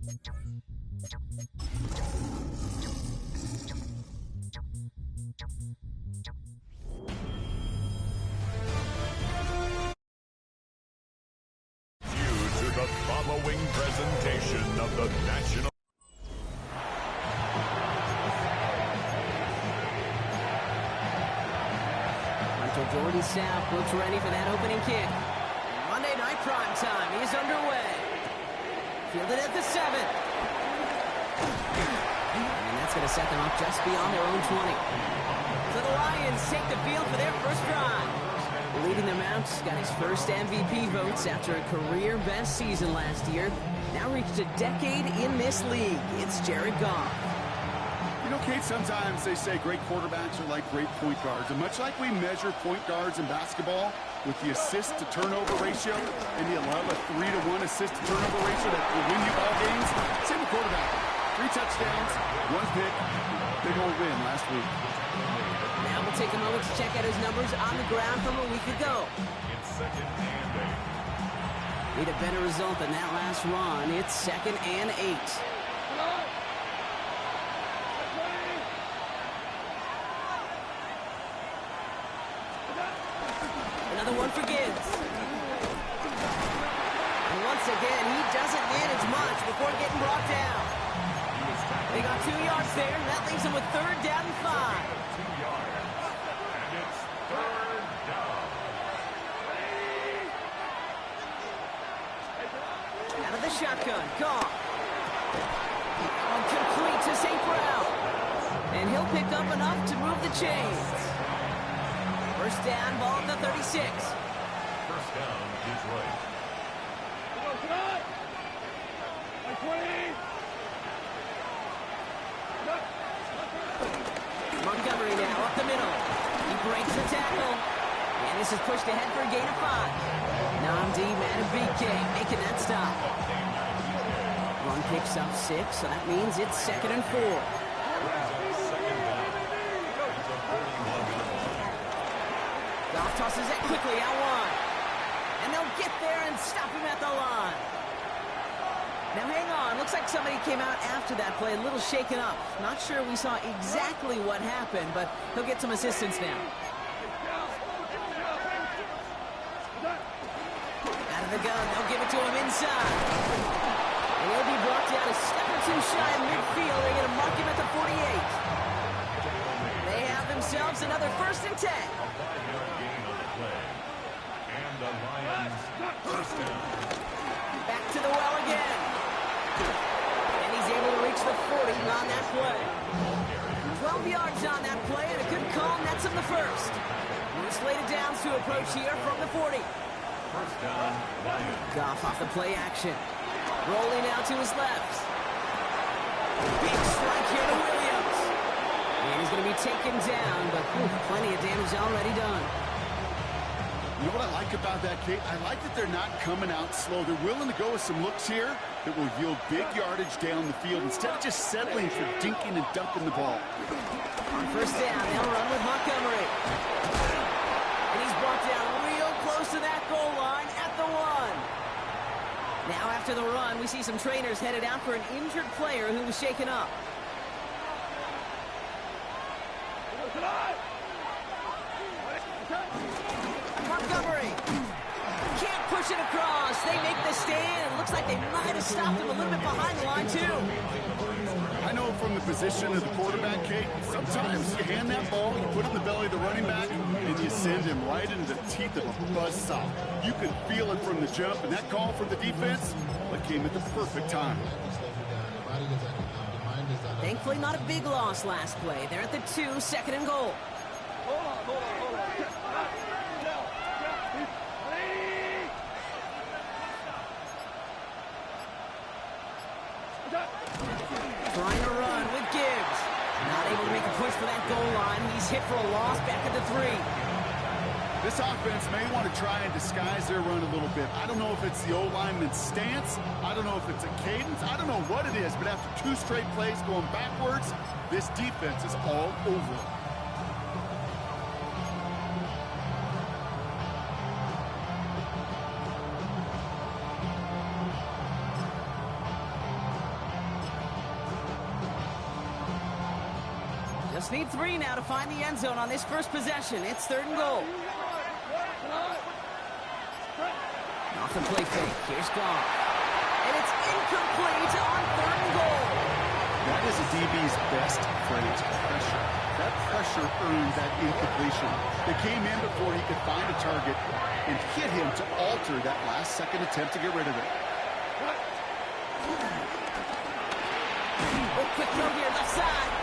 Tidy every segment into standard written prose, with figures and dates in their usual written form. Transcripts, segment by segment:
The following presentation of the National... Jordy Sapp looks ready for that opening kick. Monday night prime time is underway. Fielded at the 7. And that's going to set them up just beyond their own 20. So the Lions take the field for their first drive. Leading them out, got his first MVP votes after a career-best season last year. Now reached a decade in this league. It's Jared Goff. You know, Kate, sometimes they say great quarterbacks are like great point guards. And much like we measure point guards in basketball with the assist-to-turnover ratio, and you love a 3-to-1 assist-to-turnover ratio that will win you all games, same with quarterback. 3 touchdowns, 1 pick, big old win last week. Now we'll take a moment to check out his numbers on the ground from a week ago. It's 2nd and 8. Need a better result than that last run. It's 2nd and 8. Another one for Gibbs. And once again, he doesn't manage much before getting brought down. They got 2 yards there, and that leaves them with 3rd down and 5. 2 yards. And it's 3rd down. Out of the shotgun, Goff. Complete to St. Brown. And he'll pick up enough to move the chains. First down, ball at the 36. First down is right. Montgomery now up the middle. He breaks the tackle. And this is pushed ahead for a gain of 5. Namdi Madden making that stop. Run picks up 6, so that means it's 2nd and 4. Goff tosses it quickly out wide. And they'll get there and stop him at the line. Now hang on, looks like somebody came out after that play a little shaken up. Not sure we saw exactly what happened, but he'll get some assistance now. Out of the gun, they'll give it to him inside. And he'll be brought down a step or 2 shy in midfield. They're going to mark him at the 48. They have themselves another 1st and 10. And the Lions first down. Back to the well again. And he's able to reach the 40 on that play. 12 yards on that play, and a good call nets him the 1st. We're slated downs to approach here from the 40. First down, Lions. Goff off the play action. Rolling out to his left. Big strike here to Williams. And he's going to be taken down, but plenty of damage already done. You know what I like about that, Kate? I like that they're not coming out slow. They're willing to go with some looks here that will yield big yardage down the field instead of just settling for dinking and dunking the ball. On first down, they'll run with Montgomery. And he's brought down real close to that goal line at the 1. Now after the run, we see some trainers headed out for an injured player who was shaken up. Montgomery can't push it across. They make the stand. It looks like they might have stopped him a little bit behind the line, too. I know from the position of the quarterback, Kate, sometimes you hand that ball, you put it in the belly of the running back, and you send him right into the teeth of a buzzsaw. You can feel it from the jump, and that call for the defense came at the perfect time. Thankfully, not a big loss last play. They're at the 2, 2nd and goal. Trying to run with Gibbs. Not able to make a push for that goal line. He's hit for a loss back at the 3. This offense may want to try and disguise their run a little bit. I don't know if it's the O-lineman's stance. I don't know if it's a cadence. I don't know what it is, but after 2 straight plays going backwards, this defense is all over it. Just need 3 now to find the end zone on this first possession. It's 3rd and goal. Off the play fake. Here's Goff. And it's incomplete on 3rd and goal. That is a DB's best phrase, pressure. That pressure earned that incompletion. They came in before he could find a target and hit him to alter that last-second attempt to get rid of it. Oh, quick throw here, left side.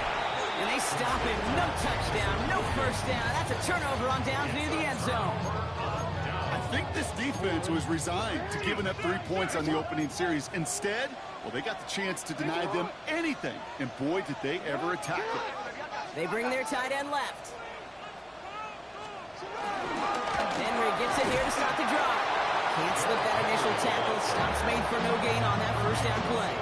And they stop him. No touchdown, no first down. That's a turnover on downs near the end zone. I think this defense was resigned to giving up 3 points on the opening series. Instead, well, they got the chance to deny them anything. And boy, did they ever attack it. They bring their tight end left. Henry gets it here to stop the drive. Can't slip that initial tackle. Stops made for no gain on that first down play.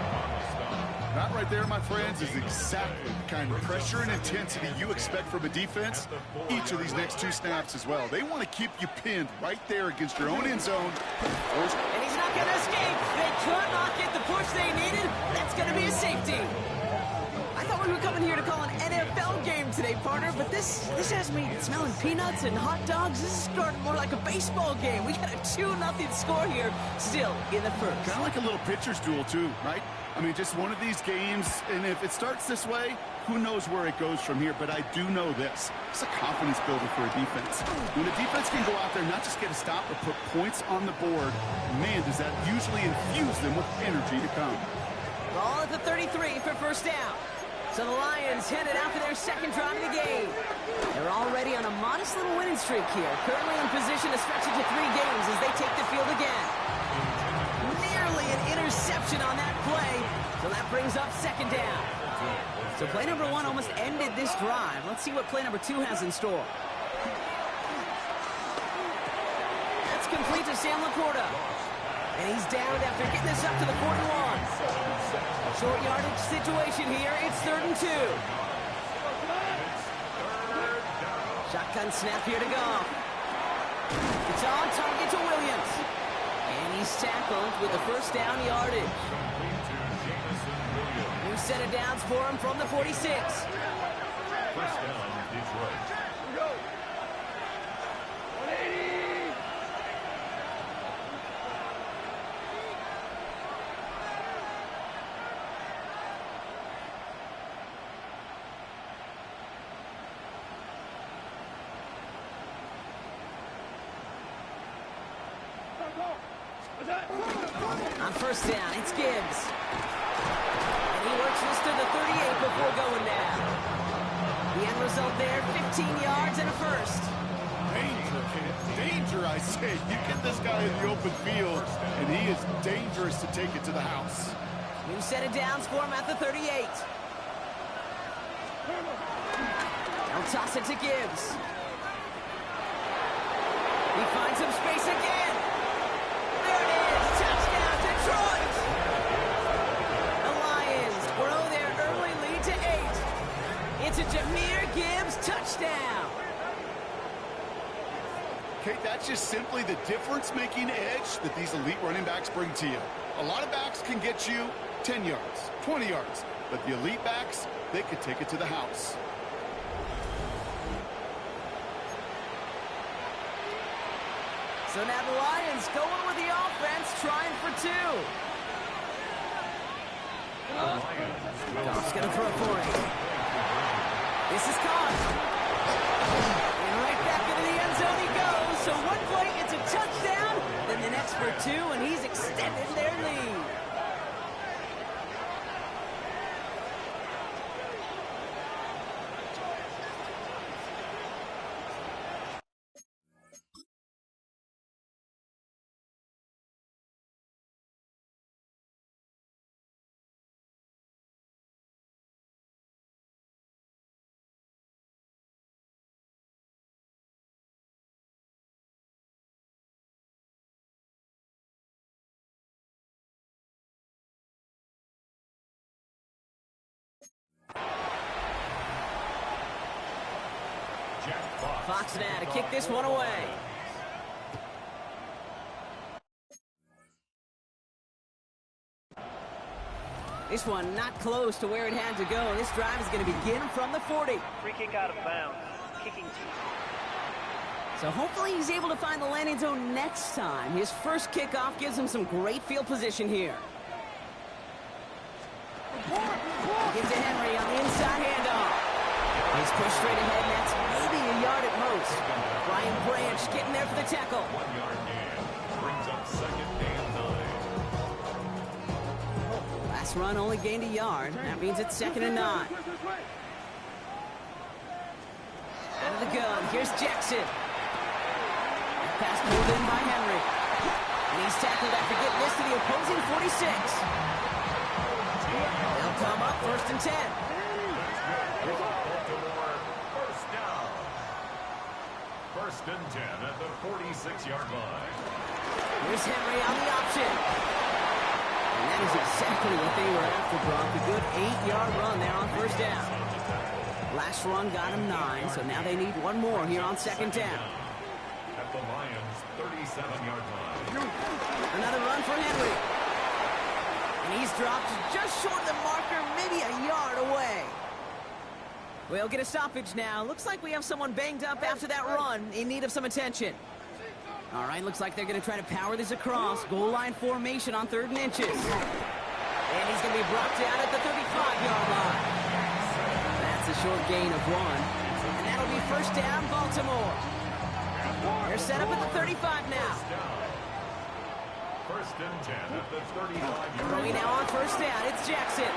That right there, my friends, is exactly the kind of pressure and intensity you expect from a defense each of these next 2 snaps as well. They want to keep you pinned right there against your own end zone. And he's not going to escape. They could not get the push they needed. That's going to be a safety. I thought we were coming here to call an NFL game today, partner, but this has me smelling peanuts and hot dogs. This is starting more like a baseball game. We got a 2-0 score here, still in the first. Kind of like a little pitcher's duel, too, right? I mean, just one of these games, and if it starts this way, who knows where it goes from here, but I do know this. It's a confidence builder for a defense. When a defense can go out there and not just get a stop, but put points on the board, man, does that usually infuse them with energy to come. Ball at the 33 for first down. So the Lions headed out for their second drive of the game. They're already on a modest little winning streak here, currently in position to stretch it to 3 games as they take the field again. Nearly an interception on that play, so that brings up second down. So play number 1 almost ended this drive. Let's see what play number 2 has in store. That's complete to Sam Laporta. And he's down after getting this up to the 41. Short yardage situation here. It's 3rd and 2. Shotgun snap here to go. It's on target to Williams. And he's tackled with the first down yardage. New set of downs for him from the 46. First down, Detroit. On first down, it's Gibbs. And he works this to the 38 before going down. The end result there, 15 yards and a first. Danger, kid. Danger, I say. You get this guy in the open field, and he is dangerous to take it to the house. New set of downs for him at the 38. They'll toss it to Gibbs. He finds some space again. There it is. Touchdown, Detroit. The Lions grow their early lead to 8. It's a Jahmyr Gibbs touchdown. Okay, that's just simply the difference-making edge that these elite running backs bring to you. A lot of backs can get you 10 yards, 20 yards, but the elite backs, they could take it to the house. So now the Lions going with the offense, trying for 2. Goff's going to throw for it. This is caught. And right back into the end zone he goes. So one play, it's a touchdown. Then the next for 2, and he's extended their lead. Fox now to kick this one away. This one not close to where it had to go. This drive is going to begin from the 40. Free kick out of bounds. Kicking team. So hopefully he's able to find the landing zone next time. His first kickoff gives him some great field position here. Gives to Henry on the inside handoff. He's pushed straight ahead, and that's maybe a yard at most. Brian Branch getting there for the tackle. 1 yard gain. Brings up second and 9. Last run only gained a yard. That means it's second and 9. Out of the gun, here's Jackson. That pass pulled in by Henry. And he's tackled after getting this to the opposing 46. They'll come up first and 10. Baltimore, first down. First and 10 at the 46-yard line. Here's Henry on the option. And that is exactly what they were after, Brock. A good 8-yard run there on first down. Last run got him 9, so now they need one more here on second down. At the Lions' 37-yard line. Another run for Henry. And he's dropped just short of the marker, maybe a yard away. We'll get a stoppage now. Looks like we have someone banged up after that run, in need of some attention. All right, looks like they're going to try to power this across. Goal line formation on 3rd and inches. And he's going to be brought down at the 35-yard line. That's a short gain of 1. And that'll be first down, Baltimore. They're set up at the 35 now. First and 10 at the 35-yard Throwing line. now on first down, it's Jackson.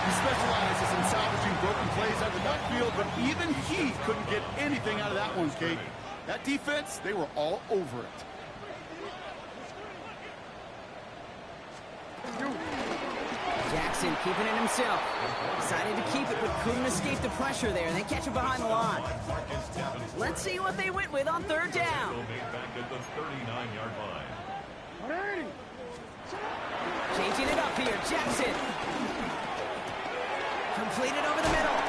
He specializes in salvaging broken plays out of the backfield, but even he couldn't get anything out of that one, Kate. That defense, they were all over it. Jackson keeping it himself. Decided to keep it, but couldn't escape the pressure there. They catch it behind the line. Let's see what they went with on 3rd down. Made back at the 39-yard line. Changing it up here, Jackson. Completed over the middle.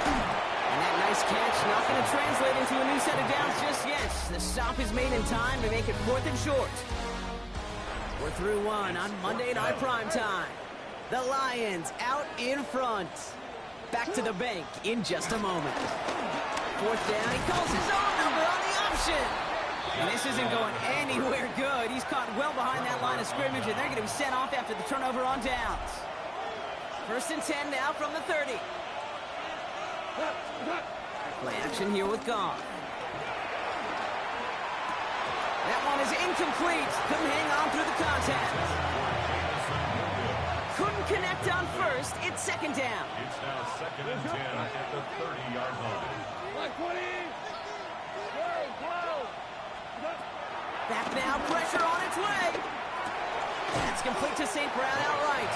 And that nice catch not going to translate into a new set of downs just yet. The stop is made in time to make it 4th and short. We're through 1 on Monday Night Primetime. The Lions out in front. Back to the bank in just a moment. 4th down, he calls his own number on the option. And this isn't going anywhere good. He's caught well behind that line of scrimmage, and they're going to be sent off after the turnover on downs. First and 10 now from the 30. Play action here with Goff. That one is incomplete. Couldn't hang on through the contact. Couldn't connect on first. It's second down. It's now second and 10 at the 30-yard line. Back now, pressure on its way. That's complete to St. Brown outright.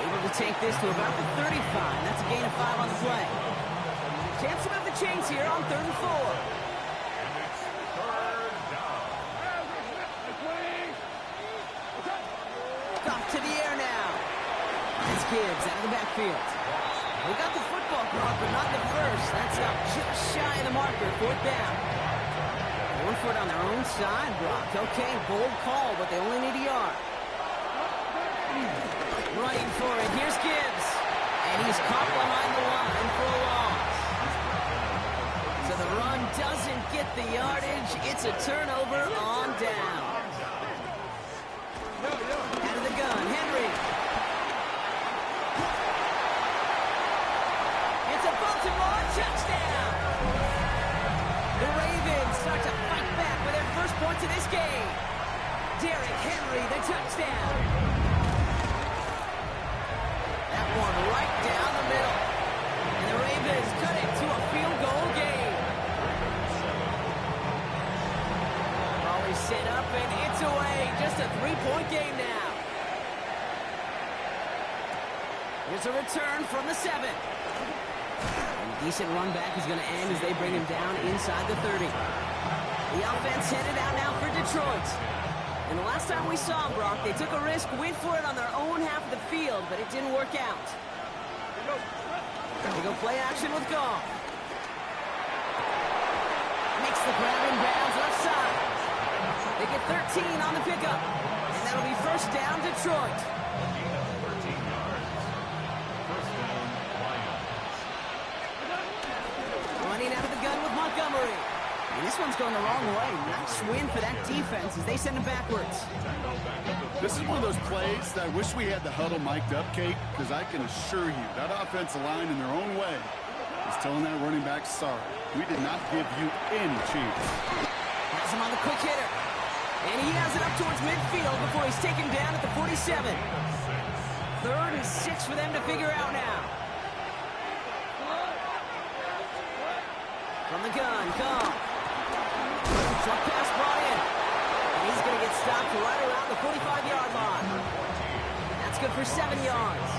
Able to take this to about the 35. That's a gain of 5 on the play. Chance to move the chains here on 3rd and 4. And it's 3rd down. Off to the air now. It's Gibbs out of the backfield. We got the football clock, but not the first. That's up just shy of the marker. 4th down. Going for it on their own side, Brock. Okay, bold call, but they only need a yard. Running for it. Here's Gibbs. And he's caught behind the line for a loss. So the run doesn't get the yardage. It's a turnover on down. Out of the gun, Henry. It's a Baltimore touchdown. The Ravens start to fight back with their first points of this game. Derrick Henry, the touchdown. That one right down the middle. And the Ravens cut it to a field goal game. Always set up and it's away. Just a 3-point game now. Here's a return from the 7. And a decent run back is going to end as they bring him down inside the 30. The offense headed out now for Detroit. And the last time we saw Brock, they took a risk, went for it on their own half of the field, but it didn't work out. They go play action with Goff. Makes the grab in bounds left side. They get 13 on the pickup. And that'll be first down, Detroit. 13 yards. First down, Lions. Running out of the gun with Montgomery. And this one's going the wrong way. Nice win for that defense as they send him backwards. This is one of those plays that I wish we had the huddle mic'd up, Kate, because I can assure you that offensive line in their own way is telling that running back, sorry, we did not give you any chance. Has him on the quick hitter. And he has it up towards midfield before he's taken down at the 47. 3rd and 6 for them to figure out now. From the gun, Goff. Short pass brought in. And he's going to get stopped right around the 45-yard line. That's good for 7 yards.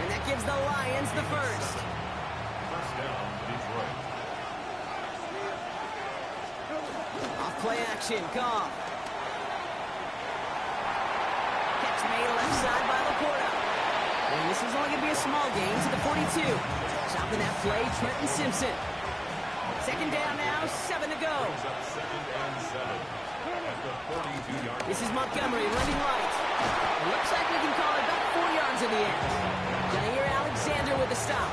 And that gives the Lions the first. First down, Detroit. Off play action, Goff. Catch made left side by Laporta. And this is only going to be a small gain to the 42. Stopping that play, Trenton Simpson. Second down now, 7 to go. Second and 7 at the 42-yard. This is Montgomery running right. Looks like we can call it about 4 yards in the end. Jair Alexander with the stop.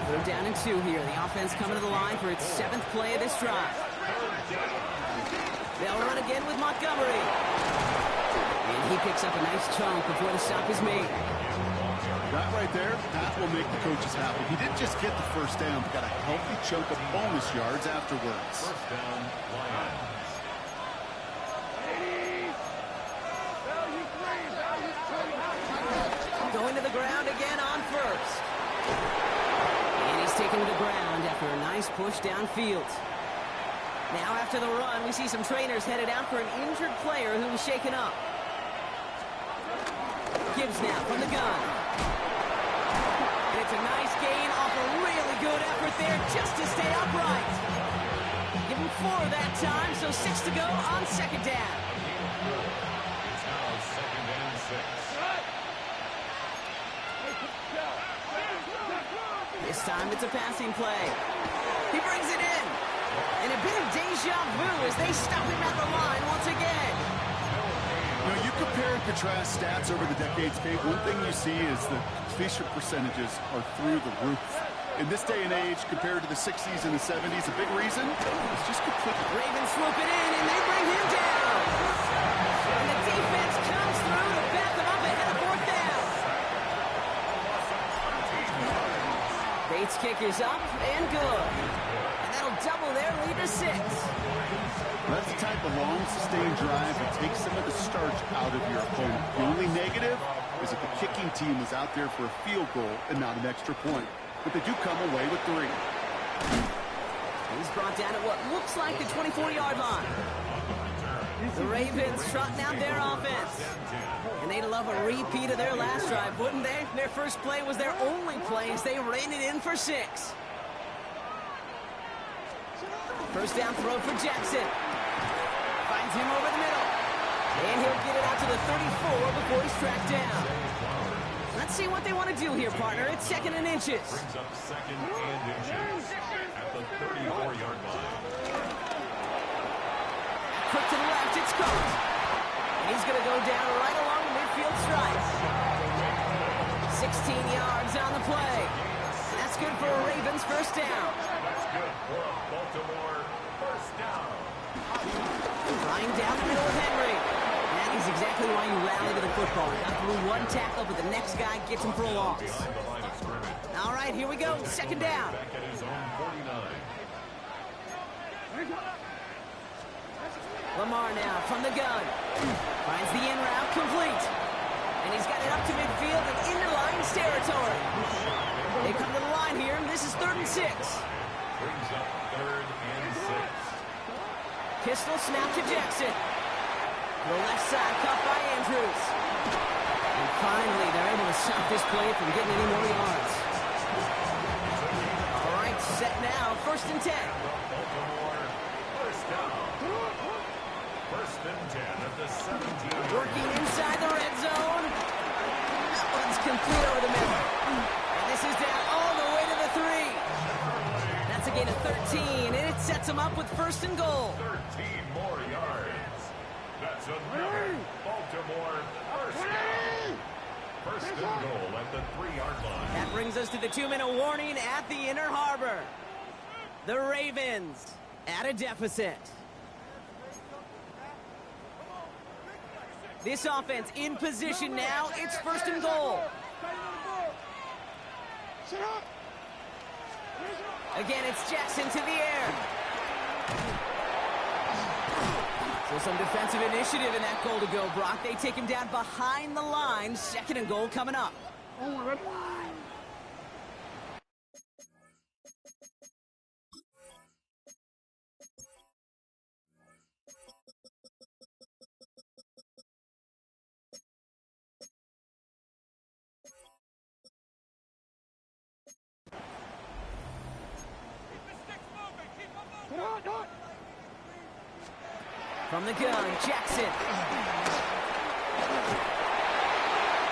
They're down and 2 here. The offense coming to the line for its 7th play of this drive. They'll run again with Montgomery. And he picks up a nice chunk before the stop is made. That right there, that will make the coaches happy. He didn't just get the first down, but got a healthy chunk of bonus yards afterwards. First down, Lions. Going to the ground again on first. And he's taken to the ground after a nice push downfield. Now after the run, we see some trainers headed out for an injured player who was shaken up. Gibbs now from the gun. And it's a nice gain off a really good effort there just to stay upright. Give him 4 that time, so 6 to go on second down. It's now second and 6. This time it's a passing play. He brings it in. And a bit of deja vu as they stop him at the line once again. You know, you compare and contrast stats over the decades, Kate. One thing you see is the completion percentages are through the roof. In this day and age, compared to the 60s and the 70s, a big reason is just complete. Ravens swoop it in, and they bring him down. And the defense comes through to back them up ahead of 4th down. Bates kick is up and good. And that'll double their lead to 6. That's the type of long, sustained drive that takes some of the starch out of your opponent. The only negative is if the kicking team was out there for a field goal and not an extra point. But they do come away with 3. He's brought down at what looks like the 24-yard line. The Ravens trotting out their offense. And they'd love a repeat of their last drive, wouldn't they? Their first play was their only play as they ran it in for 6. First down throw for Jackson. Finds him over the middle. And he'll get it out to the 34 before he's tracked down. Let's see what they want to do here, partner. It's 2nd and inches. Brings up 2nd and inches at the 34-yard line. Quick to the left, it's caught. And he's going to go down right along the midfield stripe. 16 yards on the play. And that's good for a Ravens first down. That's good for a Baltimore first down. Flying down the middle of Henry. That is exactly why you rally to the football. Got through one tackle, but the next guy gets him for a loss. Behind the line of scrimmage. All right, here we go. 2nd down. Back at his own 49. Lamar now from the gun. Finds the in route complete. And he's got it up to midfield and into Lions territory. They come to the line here, and this is 3rd and 6. Brings up 3rd and 6. Pistol snap to Jackson. The left side cut by Andrews. And finally, they're able to stop this play from getting any more yards. All right, set now, 1st and 10. Baltimore first down. 1st and 10 at the 17. Working inside the red zone. That one's complete over the middle. And this is down all the way to the 3. That's a gain of 13, and it sets them up with 1st and goal. 13 more yards. That's another and goal at the 3-yard line. That brings us to the 2-minute warning at the Inner Harbor. The Ravens at a deficit. This offense in position now. It's 1st and goal. Again, it's Jackson to the air. So some defensive initiative in that goal to go, Brock. They take him down behind the line. 2nd and goal coming up. From the gun, Jackson.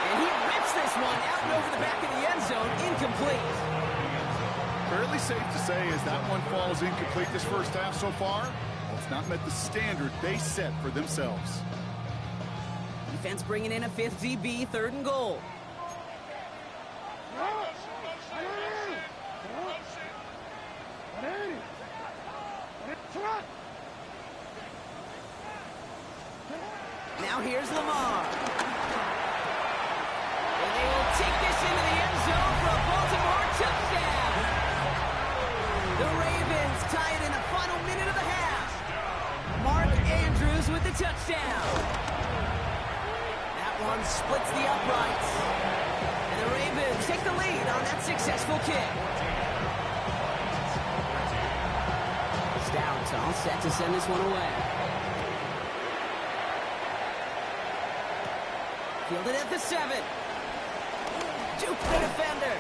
And he rips this one out and over the back of the end zone, incomplete. Fairly safe to say as that one falls incomplete this first half so far, well, it's not met the standard they set for themselves. Defense bringing in a 5th DB, 3rd and goal. Now here's Lamar. And they will take this into the end zone for a Baltimore touchdown. The Ravens tie it in the final minute of the half. Mark Andrews with the touchdown. That one splits the uprights. And the Ravens take the lead on that successful kick. Stout all set to send this one away. Fielded at the 7. Juke the defender.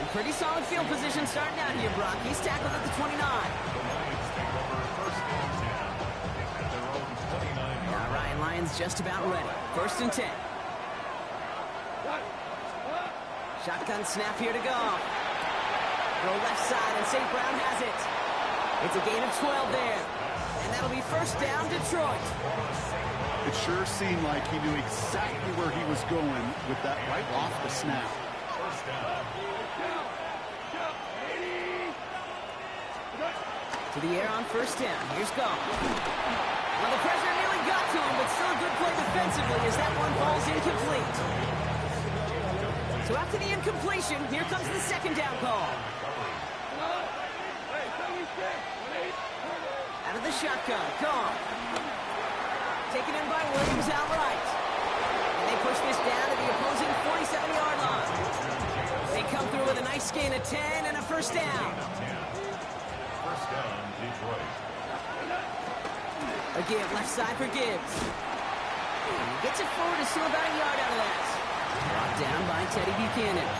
And pretty solid field position starting out here, Brock. He's tackled at the 29. Ryan Lyons just about ready. 1st and 10. Shotgun snap here to go. Throw left side, and St. Brown has it. It's a gain of 12 there. And that'll be 1st down, Detroit. It sure seemed like he knew exactly where he was going with that right off the snap. To the air on 1st down. Here's Goff. Well, the pressure nearly got to him, but still a good play defensively as that one falls incomplete. So after the incompletion, here comes the 2nd down call. Out of the shotgun, Goff. Taken in by Williams outright. And they push this down to the opposing 47-yard line. They come through with a nice gain of 10 and a 1st down. 1st down, Detroit. Again, left side for Gibbs. And he gets it forward to steal about a yard out of that. Brought down by Teddy Buchanan.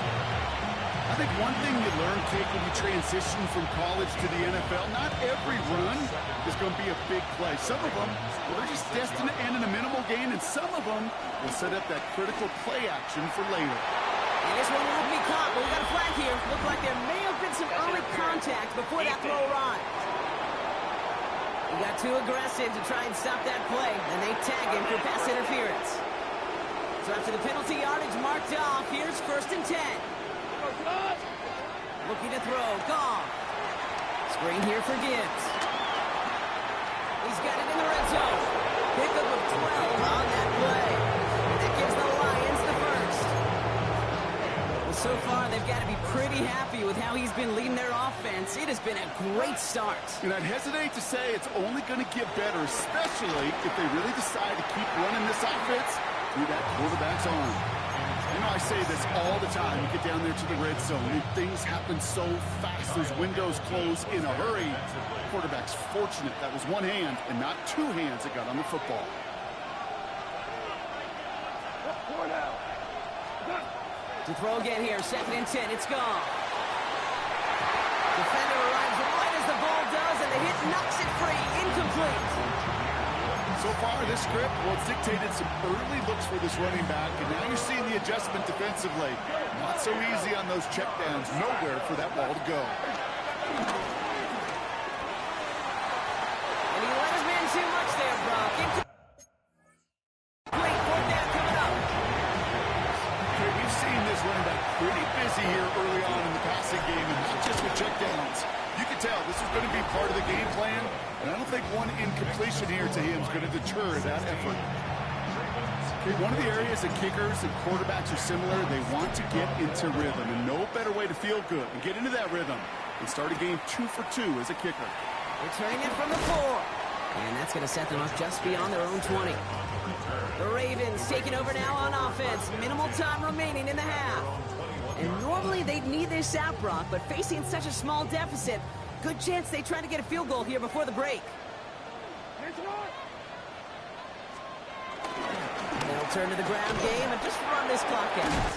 I think one thing you learn, Kate, when you transition from college to the NFL, not every run is going to be a big play. Some of them, well, they're just destined to end in a minimal gain, and some of them will set up that critical play action for later. And this one won't be caught, but we got a flag here. Looked like there may have been some early contact before that throw arrived. He got too aggressive to try and stop that play, and they tag him for pass interference. So after the penalty yardage marked off, here's 1st and 10. Looking to throw, Goff. Screen here for Gibbs. He's got it in the red zone. Pickup of 12 on that play. And that gives the Lions the 1st. Well, so far, they've got to be pretty happy with how he's been leading their offense. It has been a great start. And I'd hesitate to say it's only going to get better, especially if they really decide to keep running this offense through that quarterback's arm. You know, I say this all the time. You get down there to the red zone, and things happen so fast. Those windows close in a hurry. The quarterback's fortunate that was one hand and not 2 hands that got on the football. To throw again here, 2nd and 10. It's gone. Defender arrives right as the ball does, and the hit knocks it free. Incomplete. So far, this script, well, it's dictated some early looks for this running back, and now you're seeing the adjustment defensively. Not so easy on those checkdowns. Nowhere for that ball to go. And he let his man too much there, Brock. Incomplete. 4th down coming up. Okay, we've seen easy here early on in the passing game, and not just with checkdowns. You can tell this is going to be part of the game plan, and I don't think one incompletion here to him is going to deter that effort. Okay, one of the areas that kickers and quarterbacks are similar, they want to get into rhythm, and no better way to feel good and get into that rhythm and start a game 2 for 2 as a kicker. Returning it from the 4. And that's going to set them up just beyond their own 20. The Ravens taking over now on offense. Minimal time remaining in the half. And normally they'd need this out, Brock, but facing such a small deficit, good chance they try to get a field goal here before the break. They'll turn to the ground game and just run this clock out.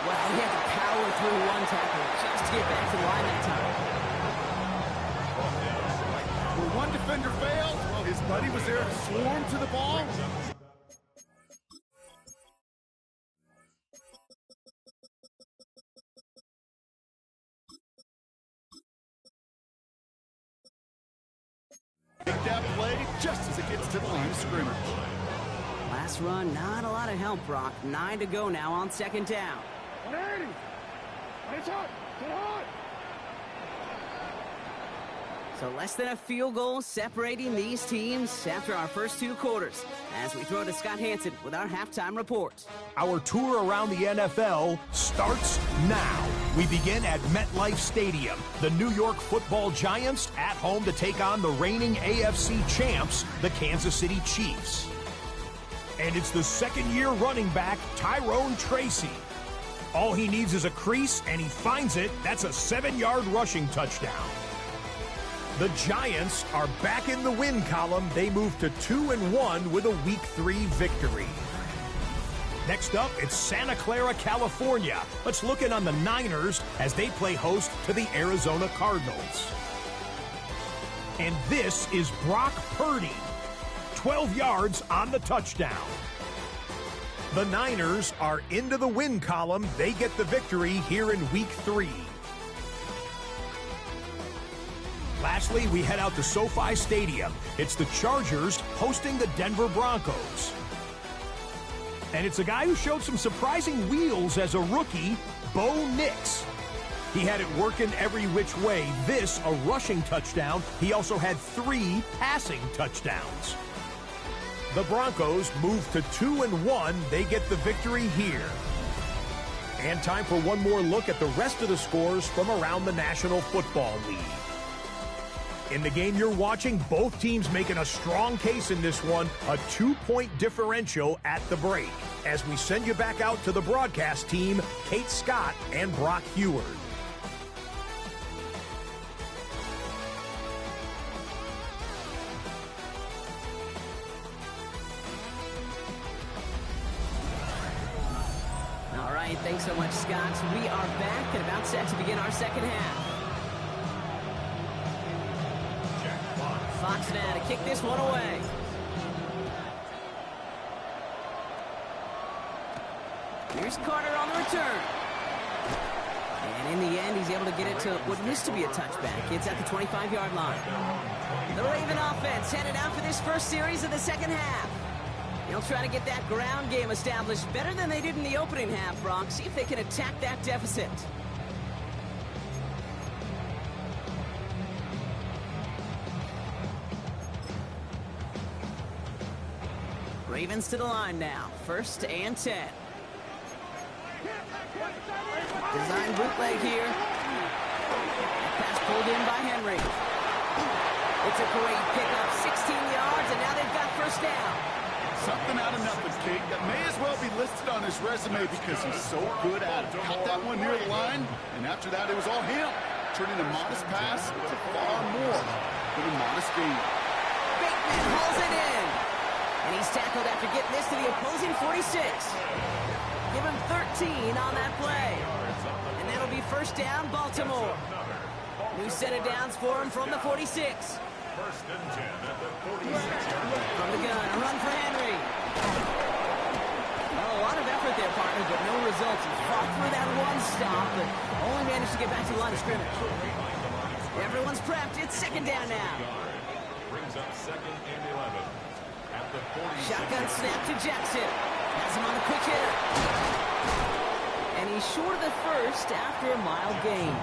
Well, he had to power through one tackle just to get back to the line that time. Where one defender failed, well, his buddy was there to swarm to the ball. Take that play just as it gets to the line of scrimmage. Last run, not a lot of help, Brock. 9 to go now on second down. 180. It's hot. It's hot. So less than a field goal separating these teams after our first 2 quarters. As we throw to Scott Hansen with our halftime report. Our tour around the NFL starts now. We begin at MetLife Stadium. The New York Football Giants at home to take on the reigning AFC champs, the Kansas City Chiefs. And it's the second-year running back, Tyrone Tracy. All he needs is a crease, and he finds it. That's a 7-yard rushing touchdown. The Giants are back in the win column. They move to 2-1 with a Week 3 victory. Next up, it's Santa Clara, California. Let's look in on the Niners as they play host to the Arizona Cardinals. And this is Brock Purdy. 12 yards on the touchdown. The Niners are into the win column. They get the victory here in Week 3. Lastly, we head out to SoFi Stadium. It's the Chargers hosting the Denver Broncos. And it's a guy who showed some surprising wheels as a rookie, Bo Nix. He had it working every which way. This, a rushing touchdown. He also had 3 passing touchdowns. The Broncos move to 2-1. They get the victory here. And time for one more look at the rest of the scores from around the National Football League. In the game you're watching, both teams making a strong case in this one, a 2-point differential at the break. As we send you back out to the broadcast team, Kate Scott and Brock Heward. All right, thanks so much, Scott. We are back and about set to begin our second half. Fox now to kick this one away. Here's Carter on the return. And in the end, he's able to get it to what used to be a touchback. It's at the 25-yard line. The Raven offense headed out for this first series of the second half. They'll try to get that ground game established better than they did in the opening half, Brock. See if they can attack that deficit. Ravens to the line now. 1st and 10. Design bootleg here. Pass pulled in by Henry. It's a great pickup. 16 yards, and now they've got 1st down. Something out of nothing, Kate. That may as well be listed on his resume because he's so good at it. Caught that one near the line, and after that, it was all him. Turning a modest pass to far more than a modest gain. Bateman hauls it in. And he's tackled after getting this to the opposing 46. Give him 13 on that play. And that'll be 1st down, Baltimore. New set of downs for him from the 46. 1st and 10 at the 46-yard From the gun, a run for Henry. Well, a lot of effort there, partner, but no results. He fought through that one stop, but only managed to get back to the line of scrimmage. Everyone's prepped. It's 2nd down now. brings up 2nd and 11. At the 46. Shotgun snap to Jackson. Has him on the quick hitter. And he's short of the first after a mild gain.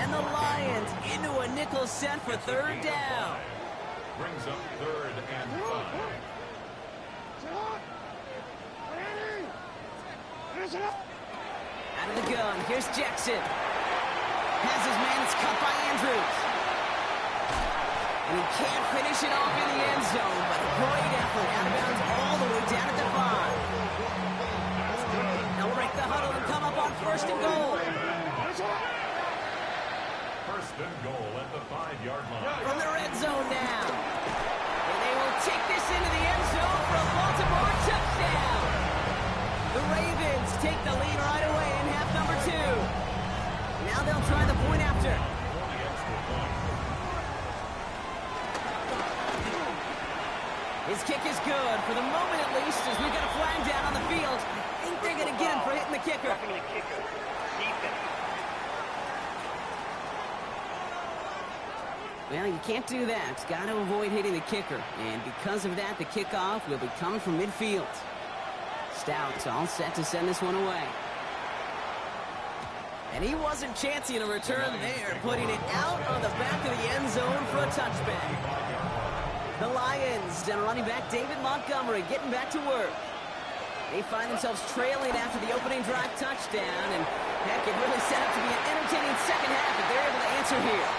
And the Lions into a nickel set for third down. Brings up 3rd and 5. Out of the gun, here's Jackson. Has his man, it's cut by Andrews. And he can't finish it off in the end zone, but a great effort. Out of bounds all the way down at the 5. They'll break the huddle and come up on 1st and goal. 1st and goal at the 5-yard line. From the red zone now. And they will take this into the end zone for a Baltimore touchdown. The Ravens take the lead right away in half number 2. Now they'll try the point after. His kick is good, for the moment at least, as we've got a flag down on the field. I think they're going to get him for hitting the kicker. Roughing the kicker. Defense. Well, you can't do that. Got to avoid hitting the kicker. And because of that, the kickoff will be coming from midfield. Stout's all set to send this one away. And he wasn't chancing a return there, putting it out on the back of the end zone for a touchback. The Lions and running back David Montgomery getting back to work. They find themselves trailing after the opening drive touchdown, and heck, it really set up to be an entertaining second half if they're able to answer here.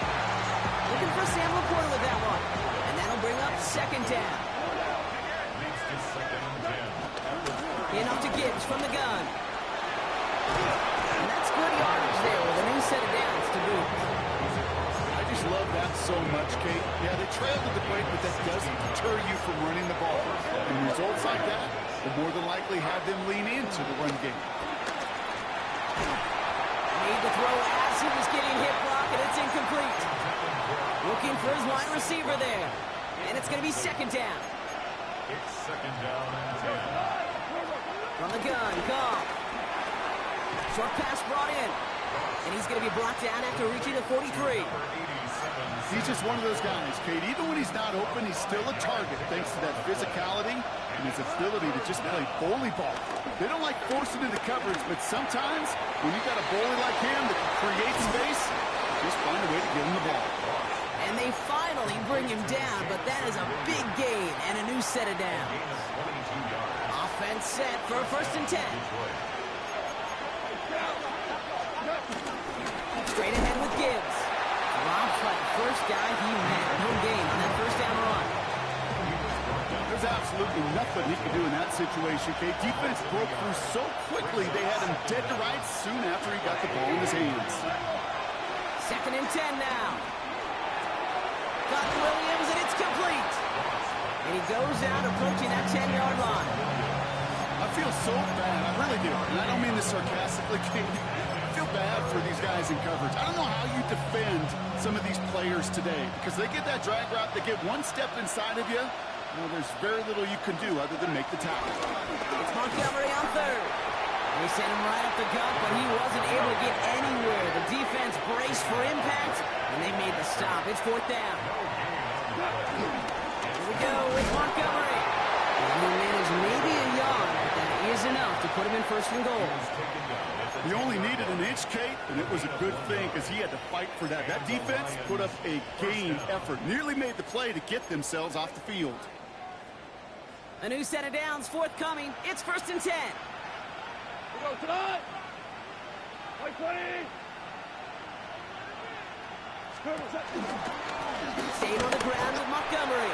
Looking for Sam Laporta with that one, and that'll bring up 2nd down. Leads to 2nd and 10. In off to Gibbs from the gun. And that's good yardage there with a new set of downs to boot. I just love that so much, Kate. Yeah, they trailed at the break, but that doesn't deter you from running the ball. And results like that will more than likely have them lean into the run game. Made the throw as he was getting hit block, and it's incomplete. Looking for his wide receiver there. And it's going to be 2nd down. It's 2nd down and 10. From the gun, Goff. Short pass brought in. And he's going to be brought down after reaching the 43. He's just one of those guys, Kate. Even when he's not open, he's still a target thanks to that physicality and his ability to just play bully ball. They don't like forcing into coverage, but sometimes when you got a bully like him that can create space, just find a way to get him the ball. And they finally bring him down, but that is a big gain and a new set of downs. Offense set for a 1st and 10. Straight ahead with Gibbs. Drops like the first guy he met. No gain on that 1st down run. There's absolutely nothing he could do in that situation, Kate. Defense broke through so quickly, they had him dead to rights soon after he got the ball in his hands. 2nd and 10 now. Got Williams, and it's complete. And he goes out approaching that 10-yard line. I feel so bad, I really do. And I don't mean this sarcastically, Kate. I feel bad for these guys in coverage. I don't know how you defend some of these players today because they get that drag route, they get one step inside of you. Well, there's very little you can do other than make the tackle. It's Montgomery on 3rd. They sent him right up the gut, but he wasn't able to get anywhere. The defense braced for impact, and they made the stop. It's 4th down. Here we go with Montgomery. And he managed maybe a yard, but that is enough to put him in 1st and goal. He only needed an inch, Kate, and it was a good thing because he had to fight for that. That defense put up a game effort, nearly made the play to get themselves off the field. A new set of downs forthcoming. It's 1st and 10. Go tonight. White 20. Staying on the ground with Montgomery.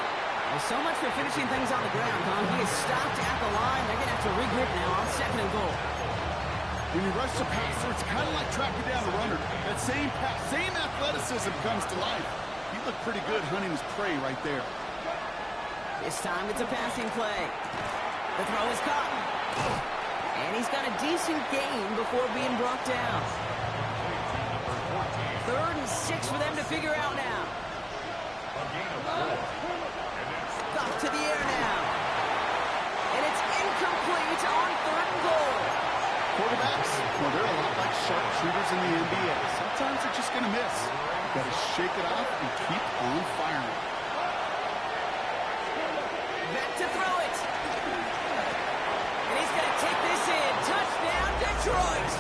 Well, so much for finishing things on the ground, huh? He is stopped at the line. They're going to have to regroup now on 2nd and goal. When you rush the passer, it's kind of like tracking down a runner. That same pass, same athleticism comes to life. He looked pretty good hunting his prey right there. This time it's a passing play. The throw is caught. And he's got a decent gain before being brought down. 3rd and 6 for them to figure out now. Got to the air now. And it's incomplete on 3rd and goal. Quarterbacks, well, they're a lot like sharpshooters in the NBA. Sometimes they're just going to miss. You've got to shake it off and keep on firing. Back to throw it. And he's going to take this in. Touchdown. Touchdown, Detroit!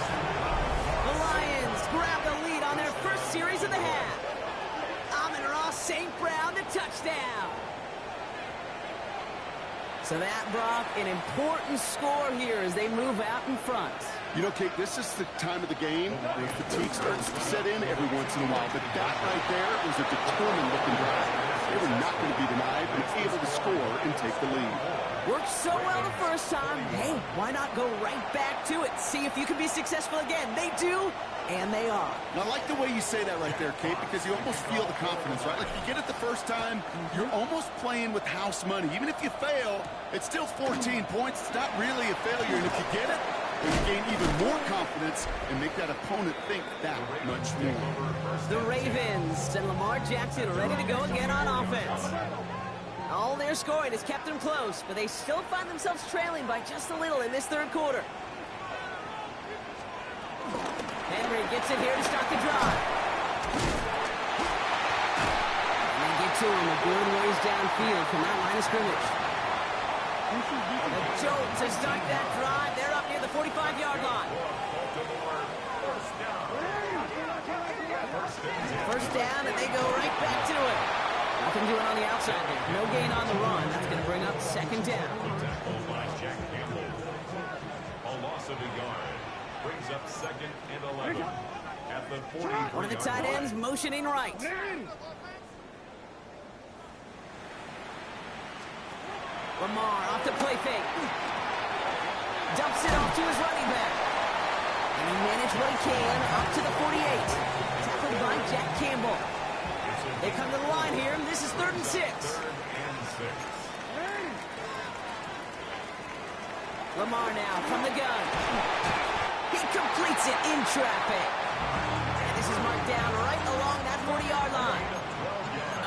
The Lions grab the lead on their first series of the half. Amon-Ra St. Brown to touchdown. So that brought an important score here as they move out in front. You know, Kate, this is the time of the game where fatigue starts to set in every once in a while. But that right there was a determined-looking drive. They were not going to be denied, but able to score and take the lead. Worked so well the first time. Hey, why not go right back to it? See if you can be successful again. They do, and they are. And I like the way you say that right there, Kate, because you almost feel the confidence, right? Like, if you get it the first time, you're almost playing with house money. Even if you fail, it's still 14 points. It's not really a failure. And if you get it, then you gain even more confidence and make that opponent think that much more. The Ravens and Lamar Jackson ready to go again on offense. All their scoring has kept them close, but they still find themselves trailing by just a little in this third quarter. Henry gets it here to start the drive. And they get to him a good ways downfield from that line of scrimmage. The jolt to start that drive. They're up near the 45-yard line. First down, and they go right back to it. Nothing doing on the outside there. No gain on the run. That's going to bring up second down. A loss of a yard brings up second and 11 at the 40. One of the tight ends motioning right. Lamar off the play fake. Dumps it off to his running back. And he managed what he can up to the 48. Tackled by Jack Campbell. They come to the line here, and this is 3rd and 6. 3rd and 6. Lamar now from the gun. He completes it in traffic. And this is marked down right along that 40-yard line.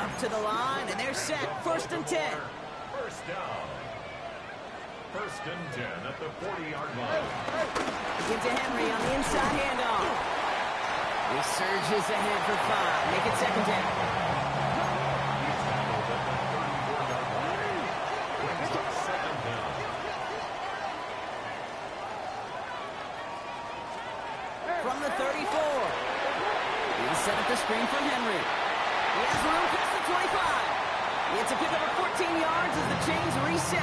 Up to the line, and they're set. 1st and 10. First down. 1st and 10 at the 40-yard line. Give to Henry on the inside handoff. He surges ahead for 5. Make it 2nd down. From the 34. He set up the screen for Henry. He has room past the 25. It's a pickup of 14 yards as the chains reset.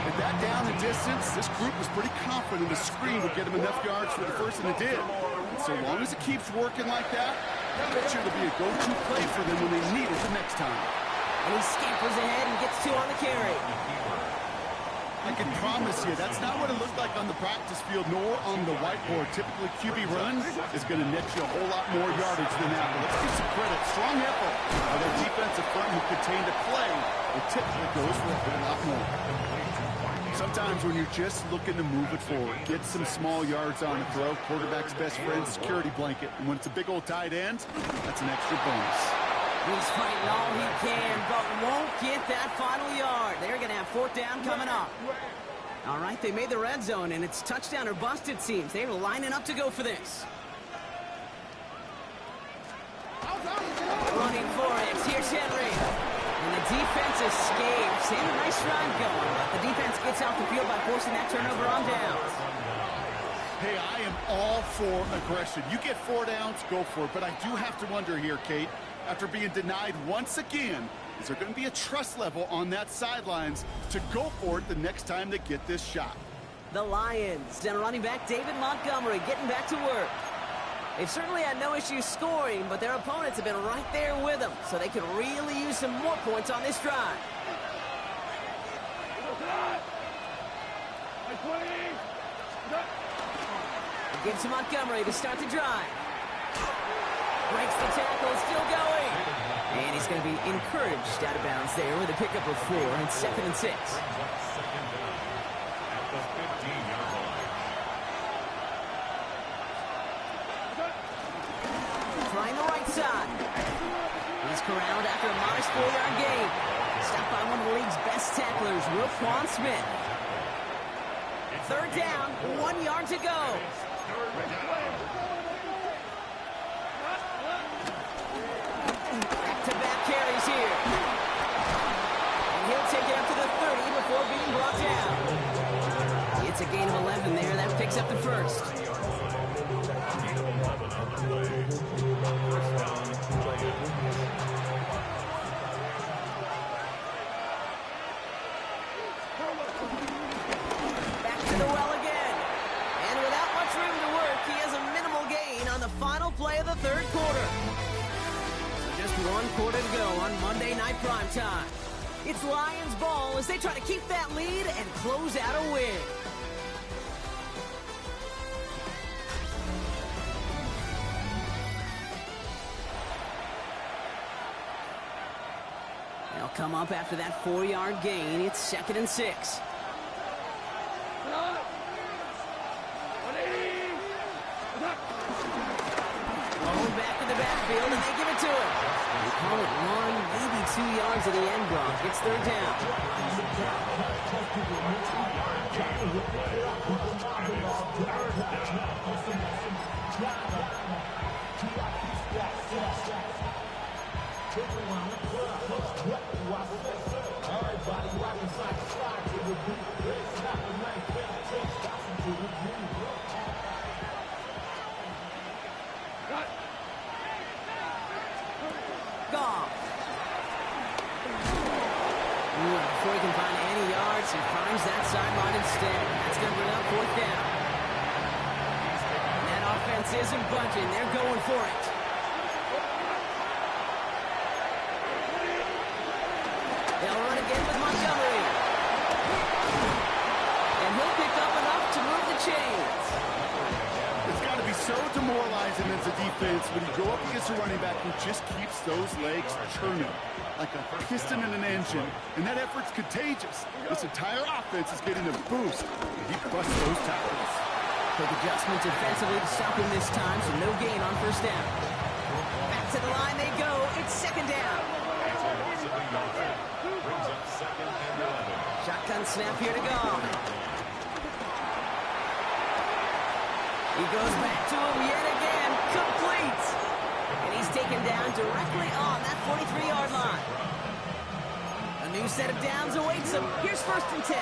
At that down and distance, this group was pretty confident the screen would get him enough yards for the first, and it did. And so long as it keeps working like that, I bet you it'll be a go-to play for them when they need it the next time. And he scampers ahead and gets 2 on the carry. I can promise you, that's not what it looked like on the practice field nor on the whiteboard. Typically, QB run is going to net you a whole lot more yardage than that. But let's give some credit. Strong effort by that defensive front who contained a play. It typically goes for a whole lot more. Sometimes when you're just looking to move it forward, get some small yards on a throw, quarterback's best friend, security blanket. And when it's a big old tight end, that's an extra bonus. He's fighting all he can, but won't get that final yard. They're going to have 4th down coming up. All right, they made the red zone, and it's touchdown or bust, it seems. They're lining up to go for this. Running for it. Here's Henry. And the defense escapes. And a nice run going, but the defense gets off the field by forcing that turnover on downs. Hey, I am all for aggression. You get 4 downs, go for it. But I do have to wonder here, Kate, after being denied once again, is there going to be a trust level on that sidelines to go for it the next time they get this shot? The Lions and running back David Montgomery getting back to work. They've certainly had no issues scoring, but their opponents have been right there with them, so they could really use some more points on this drive. It gives to Montgomery to start the drive. Breaks the tackle, still going. And he's going to be encouraged out of bounds there with a pickup of 4 and 2nd and 6. Trying the right side. He's corralled after a modest 4-yard gain. Stopped by one of the league's best tacklers, Roquan Smith. 3rd down, 1 yard to go. Back-to-back carries here. And he'll take it up to the 30 before being brought down. That's a gain of 11 there. That picks up the first. Back to the well again. And without much room to work, he has a minimal gain on the final play of the third quarter. So just one quarter to go on Monday Night Primetime. It's Lions ball as they try to keep that lead and close out a win. They'll come up after that 4-yard gain. It's 2nd and 6. Going back to the backfield, and they give it to him. They call it 1, maybe 2 yards at the end, Brock. It's 3rd down. Goff. Before he can find any yards, he finds that sideline instead. That's going to bring up 4th down. And that offense isn't budging. They're going for it. They'll run again with Montgomery. And he'll pick up enough to move the chains. It's got to be so demoralizing as a defense when you go up against a running back who just keeps those legs churning like a piston in an engine, and that effort's contagious. This entire offense is getting a boost, and he busts those tackles. Quick adjustment defensively to stop him this time, so no gain on 1st down. Back to the line they go. It's 2nd down. Shotgun snap here to go. He goes back to him yet again. Complete. And he's taken down directly on that 43-yard line. A new set of downs awaits him. Here's 1st and 10.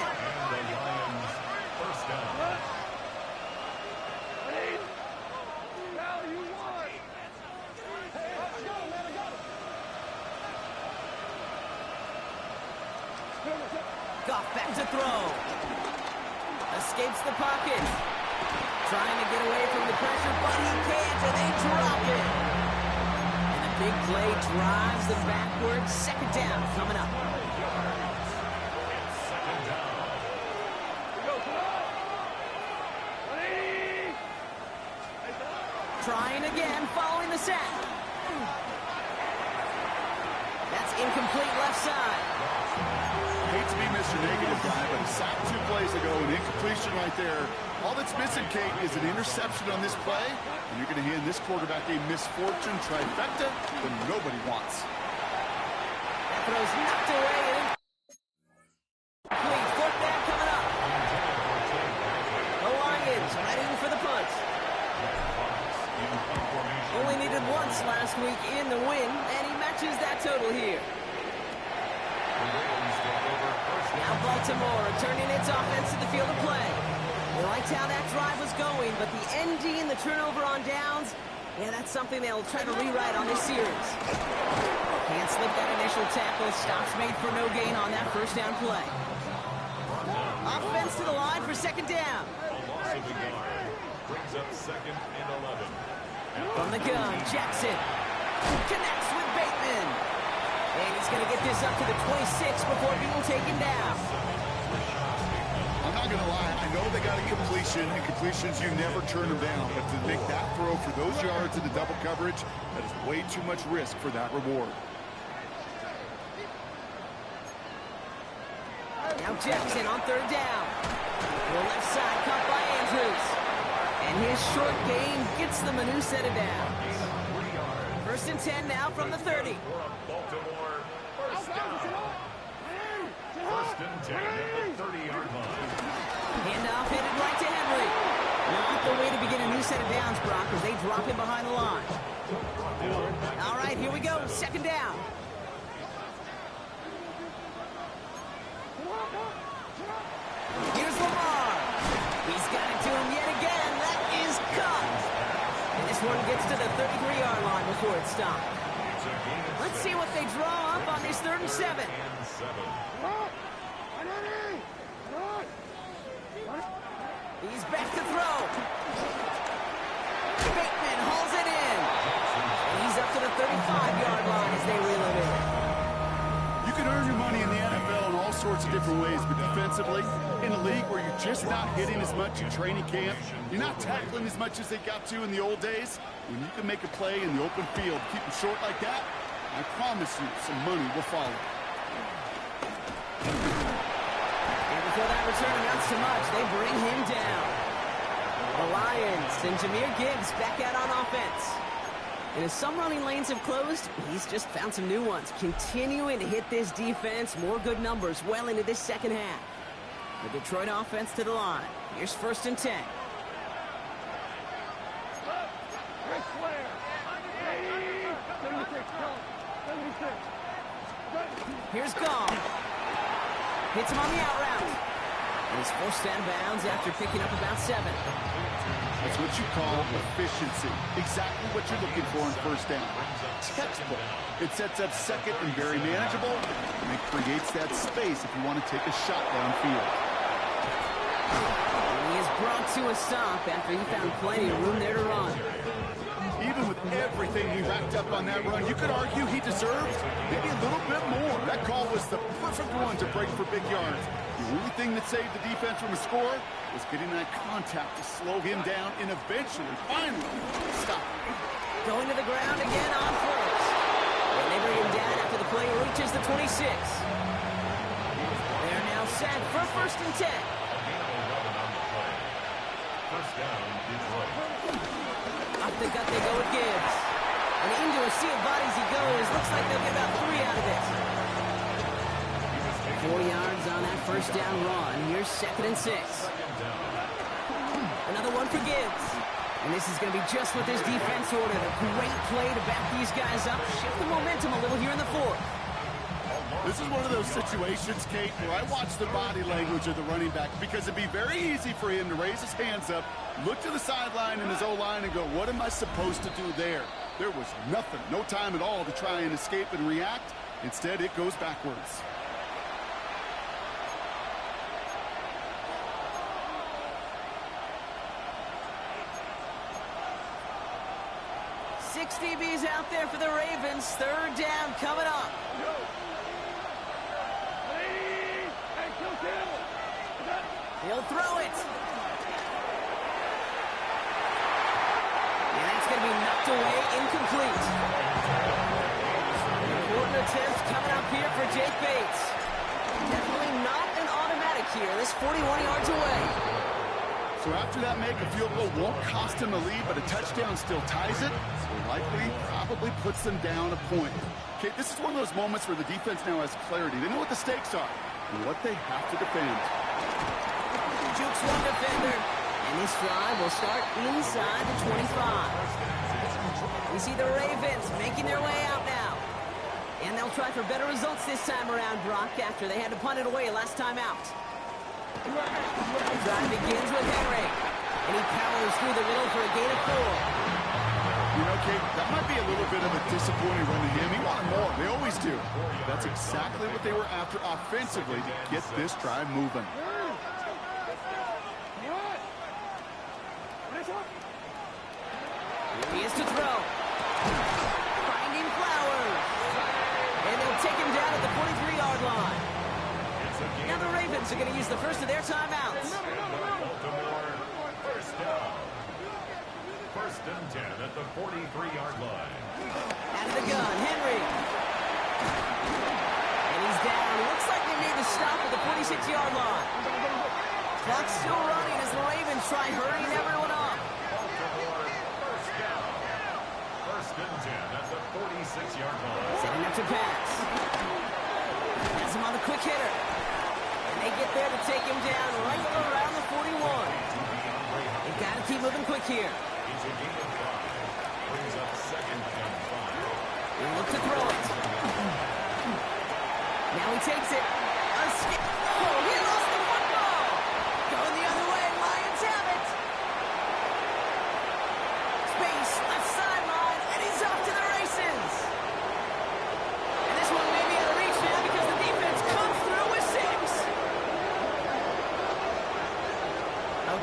Goff back to throw. Escapes the pocket. Trying to get away from the pressure, but he can't, and they drop it. And a big play drives them backwards. 2nd down coming up. Trying again, following the sack. That's incomplete left side. Hate to be Mr. Negative guy, but a sack 2 plays ago, an incompletion right there. All that's missing, Kate, is an interception on this play, and you're going to hand this quarterback a misfortune trifecta that nobody wants. That throw's knocked away and incomplete. 4th down coming up. The Lions ready for the punt. Only needed once last week in the win, and he matches that total here. Now Baltimore turning its offense to the field of play. They liked how that drive was going, but the ND and the turnover on downs, yeah, that's something they'll try to rewrite on this series. Can't slip that initial tackle. Stops made for no gain on that 1st down play. Offense to the line for 2nd down. Brings up 2nd and 11. From the gun, Jackson connects with Bateman. And he's going to get this up to the 26 before being taken down. I'm not going to lie, I know they got a completion, and completions, you never turn them down. But to make that throw for those yards in the double coverage, that is way too much risk for that reward. Now Jackson on 3rd down. The left side caught by Andrews. And his short gain gets them a new set of downs. 1st and 10 now from the 30. Baltimore, 1st down. 1st and 10 at the 30-yard line. Handoff headed right to Henry. Not the way to begin a new set of downs, Brock, as they drop him behind the line. All right, here we go. 2nd down. Here's Lamar. He's got it to him yet again. That is caught. And this one gets to the 33-yard line before it stopped. Let's see what they draw up on this 3rd and 7. He's back to throw. Bateman hauls it in. And he's up to the 35-yard line as they reel it in. You can earn your money in the NFL in all sorts of different ways, but defensively, in a league where you're just not hitting as much in training camp, you're not tackling as much as they got to in the old days, when you can make a play in the open field, keep them short like that, I promise you some money will follow. And before that return amounts to much, they bring him down. The Lions and Jahmyr Gibbs back out on offense. And as some running lanes have closed, he's just found some new ones, continuing to hit this defense, more good numbers well into this second half. The Detroit offense to the line. Here's 1st and 10. Here's Gall. Hits him on the out route. And he's forced out of bounds after picking up about 7. That's what you call efficiency. Exactly what you're looking for in 1st down. Textbook. It sets up 2nd and very manageable, and it creates that space if you want to take a shot downfield. And he is brought to a stop after he found plenty of room there to run. Even with everything he racked up on that run, you could argue he deserved maybe a little bit more. That call was the perfect one to break for big yards. The only thing that saved the defense from a score was getting that contact to slow him down and eventually, finally, stop him. Going to the ground again on 4th. And they bring him down after the play reaches the 26. They're now set for 1st and 10. First down, Detroit. Up the gut they go with Gibbs. And into a sea of bodies he goes. Looks like they'll get about 3 out of this. 4 yards on that 1st down run. Here's 2nd and 6. Another one for Gibbs. And this is going to be just what this defense ordered. A great play to back these guys up. Shift the momentum a little here in the 4th. This is one of those situations, Kate, where I watch the body language of the running back because it'd be very easy for him to raise his hands up, look to the sideline in his O-line and go, what am I supposed to do there? There was nothing, no time at all to try and escape and react. Instead, it goes backwards. DBs out there for the Ravens. 3rd down coming up. He'll throw it. And that's going to be knocked away, incomplete. An important attempt coming up here for Jake Bates. Definitely not an automatic here. This 41 yards away. So after that make, a field goal won't cost him the lead, but a touchdown still ties it. So likely, probably puts them down a point. Okay, this is one of those moments where the defense now has clarity. They know what the stakes are and what they have to defend. Jukes one defender. And this drive will start inside the 25. We see the Ravens making their way out now. And they'll try for better results this time around, Brock, after they had to punt it away last time out. The drive begins with Henry. And he powers through the middle for a gain of 4. You know, Kate, that might be a little bit of a disappointing run to him. He wanted more. They always do. That's exactly what they were after offensively to get this drive moving. He is to throw. Finding Flowers. And they'll take him down at the 43-yard line. Now the Ravens are going to use the first of their timeouts. First down. 1st and 10 at the 43-yard line. Out of the gun, Henry. And he's down. Looks like they made the stop at the 46-yard line. Clock's still running as the Ravens try hurrying everyone up. First down. 1st and 10 at the 46-yard line. Setting up to pass. Has him on the quick hitter. And they get there to take him down right around the 41. They've got to keep moving quick here. It's a gain of 5. Brings up 2nd and 5. They look to throw it. Now he takes it. A skip. Oh, he lost the football. Going the other way. Lions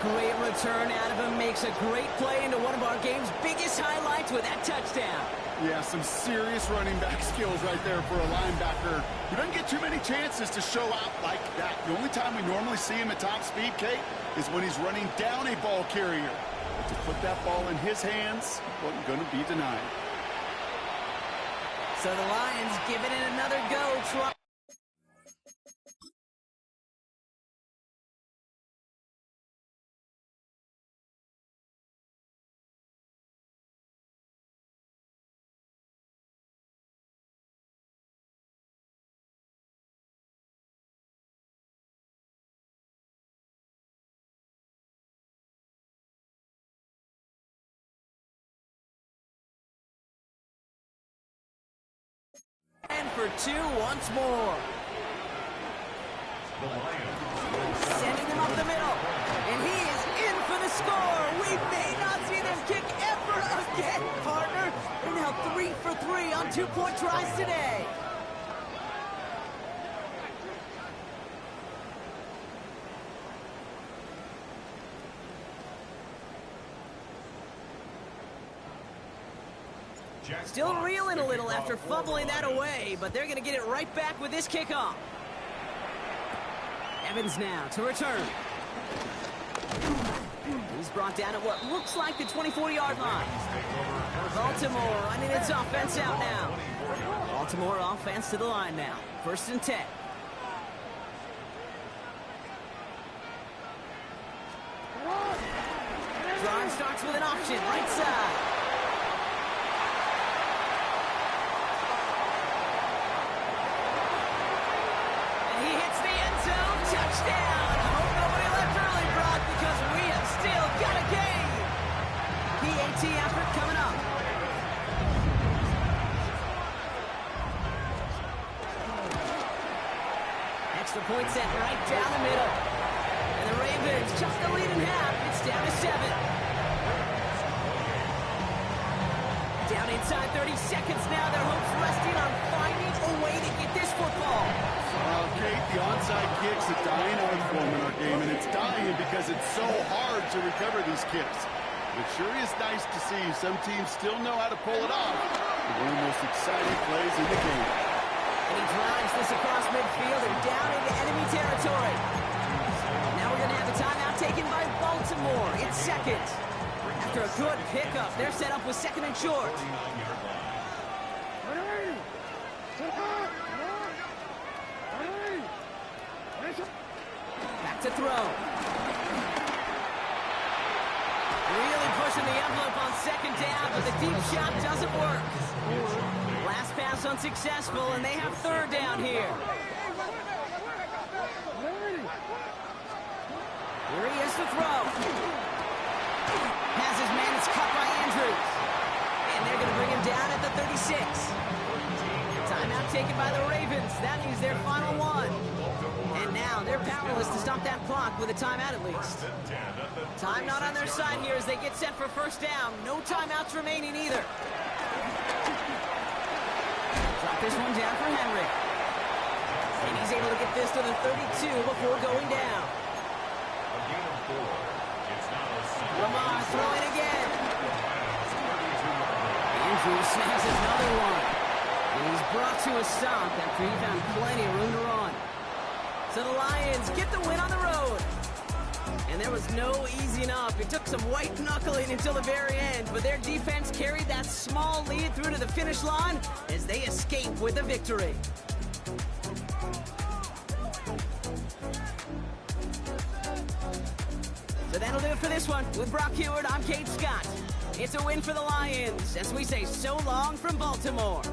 great return out of him. Makes a great play into one of our game's biggest highlights with that touchdown. Yeah, some serious running back skills right there for a linebacker who doesn't get too many chances to show out like that. The only time we normally see him at top speed, Kate, is when he's running down a ball carrier. But to put that ball in his hands wasn't going to be denied. So the Lions giving it another go. And for two once more. Sending him up the middle. And he is in for the score. We may not see them kick ever again, partner. They're now 3 for 3 on 2-point tries today. Still reeling a little after fumbling that away, but they're going to get it right back with this kickoff. Evans now to return. He's brought down at what looks like the 24-yard line. Baltimore running its offense out now. Baltimore offense to the line now. 1st and 10. Drive starts with an option, right side. Touchdown! I hope nobody left early, Brock, because we have still got a game. PAT effort coming up. Extra point set right down the middle. And the Ravens cut the lead in half. It's down to 7. Down inside 30 seconds now. Their hopes resting on finding a way to get this football. Kate, the onside kick's a dying art form in our game, and it's dying because it's so hard to recover these kicks. It sure is nice to see some teams still know how to pull it off. One of the most exciting plays in the game. And he drives this across midfield and down into enemy territory. Now we're going to have the timeout taken by Baltimore. It's 2nd. After a good pickup, they're set up with 2nd and short. Back to throw. Really pushing the envelope on 2nd down, but the deep shot doesn't work. Last pass unsuccessful, and they have 3rd down here. Here he is to throw. Has his man, it's cut by Andrews. And they're going to bring him down at the 36. Timeout taken by the Ravens. That means their final one. And now they're powerless to stop that clock with a timeout at least. Time not on their side here as they get set for 1st down. No timeouts remaining either. Drop this one down for Henry. And he's able to get this to the 32 before going down. Lamar throwing again. Andrews snags another one. And he's brought to a stop after he found plenty of room to run. So the Lions get the win on the road. And there was no easing up. It took some white knuckling until the very end, but their defense carried that small lead through to the finish line as they escape with the victory. So that'll do it for this one. With Brock Heward, I'm Kate Scott. It's a win for the Lions as we say so long from Baltimore.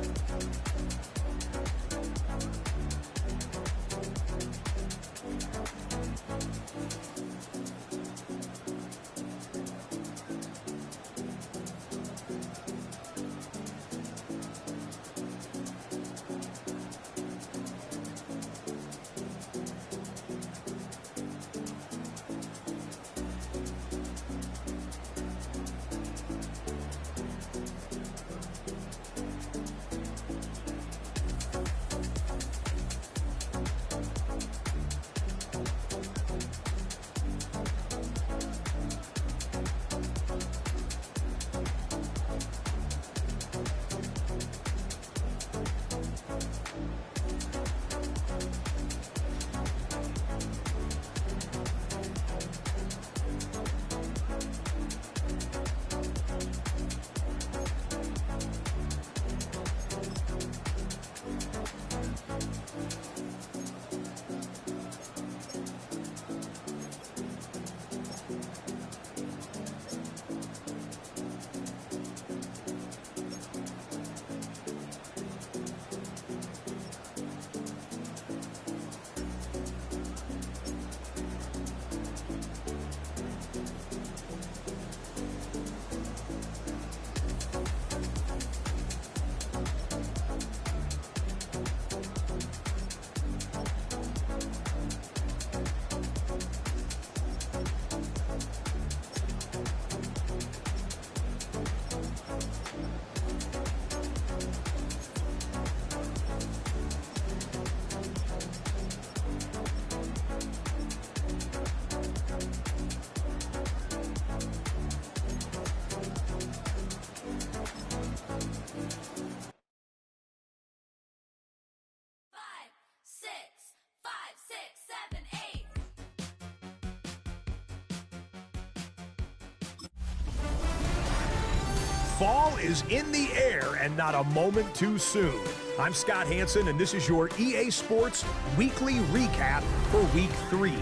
Fall is in the air and not a moment too soon. I'm Scott Hansen, and this is your EA Sports Weekly Recap for Week 3.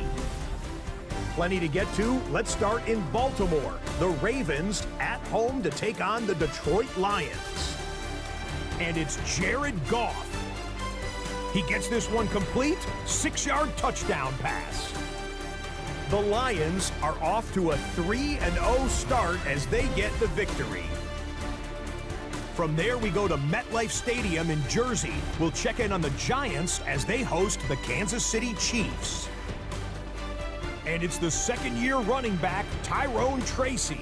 Plenty to get to. Let's start in Baltimore. The Ravens at home to take on the Detroit Lions. And it's Jared Goff. He gets this one complete, 6-yard touchdown pass. The Lions are off to a 3-0 start as they get the victory. From there, we go to MetLife Stadium in Jersey. We'll check in on the Giants as they host the Kansas City Chiefs. And it's the second-year running back, Tyrone Tracy.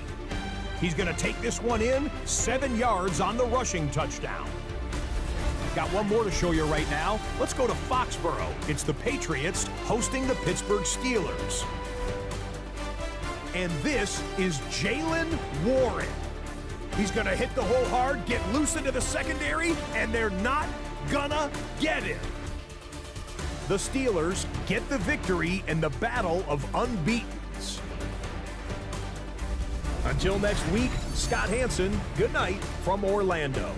He's going to take this one in, 7 yards on the rushing touchdown. Got one more to show you right now. Let's go to Foxborough. It's the Patriots hosting the Pittsburgh Steelers. And this is Jaylen Warren. He's going to hit the hole hard, get loose into the secondary, and they're not gonna get him. The Steelers get the victory in the battle of unbeatens. Until next week, Scott Hansen, good night from Orlando.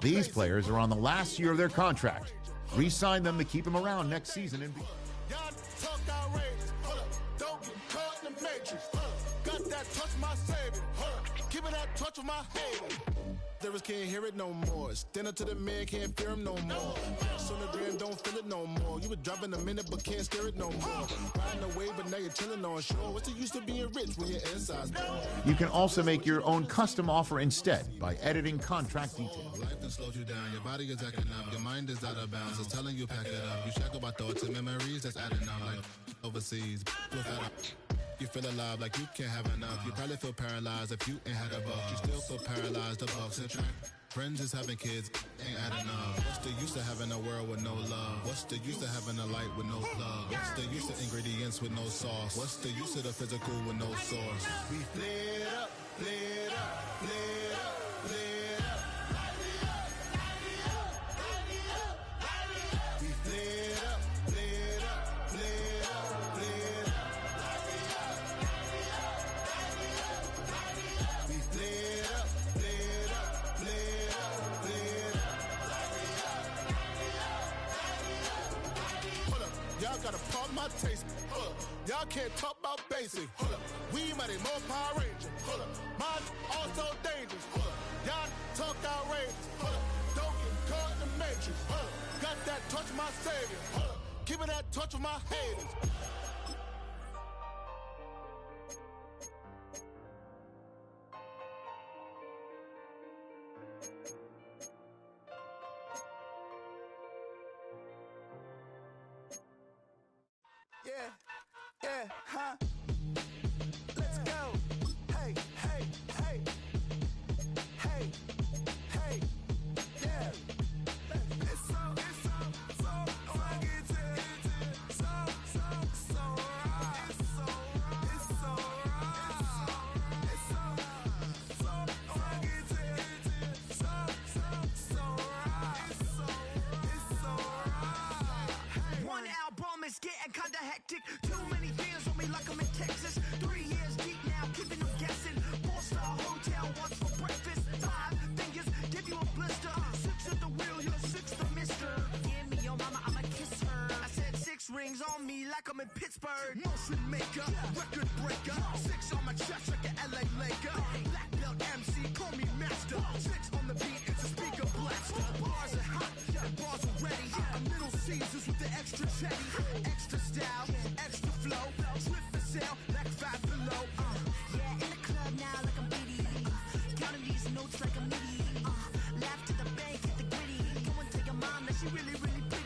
These players are on the last year of their contract. Re-sign them to keep them around next season. And y'all talk outrageous. Hold up. Don't get caught in the matrix. Got that touch of my savior. Give it that touch of my haters. Lyrics can't hear it no more. Stand up to the man, can't fear him no more. On the gram, don't feel it no more. You were driving a minute, but can't steer it no more. Riding away, but now you're chilling on shore. What's the use of being rich when your inside's poor? You can also make your own custom offer instead by editing contract details. Life done slowed you down. Your body is acting up. Your mind is out of bounds. It's telling you pack it up. You shackle by thoughts and memories that's adding up. Like overseas. You feel alive like you can't have enough. You probably feel paralyzed if you ain't had a buck. You still feel paralyzed above central. Friends is having kids, ain't adding up. What's the use of having a world with no love? What's the use of having a light with no plug? What's the use of ingredients with no sauce? What's the use of the physical with no source? We flared up, flared up, flared up, flared up. We flared up, flared up, flared up, flared up. We flared up, flared up, flared up, flared up. Hold up, y'all gotta pump my taste. Hold up, y'all can't talk about basic. Hold up, we might need more Power Ranger. Hold up, mine also dangerous. Hold up, y'all talk outrageous. Hold up, don't get caught in the matrix. Hold up, got that touch of my savior. Hold up, give it that touch of my haters. Yeah, huh? Let's go. Hey, hey, hey. Hey, hey, yeah. It's so, so, so, on me like I'm in Pittsburgh. Motion maker, record breaker. 6 on my chest like an LA Laker. Black belt MC, call me master. 6 on the beat, it's a speaker blaster. Bars are hot, and bars are ready. A Middle Caesars with the extra chetty. Extra style, extra flow. Drip for sale, like 5 below. Yeah, in the club now like I'm Biddy. Counting these notes like I'm Nitty. Laugh to the bank, hit the gritty. Go and tell your mom that she really, really pretty.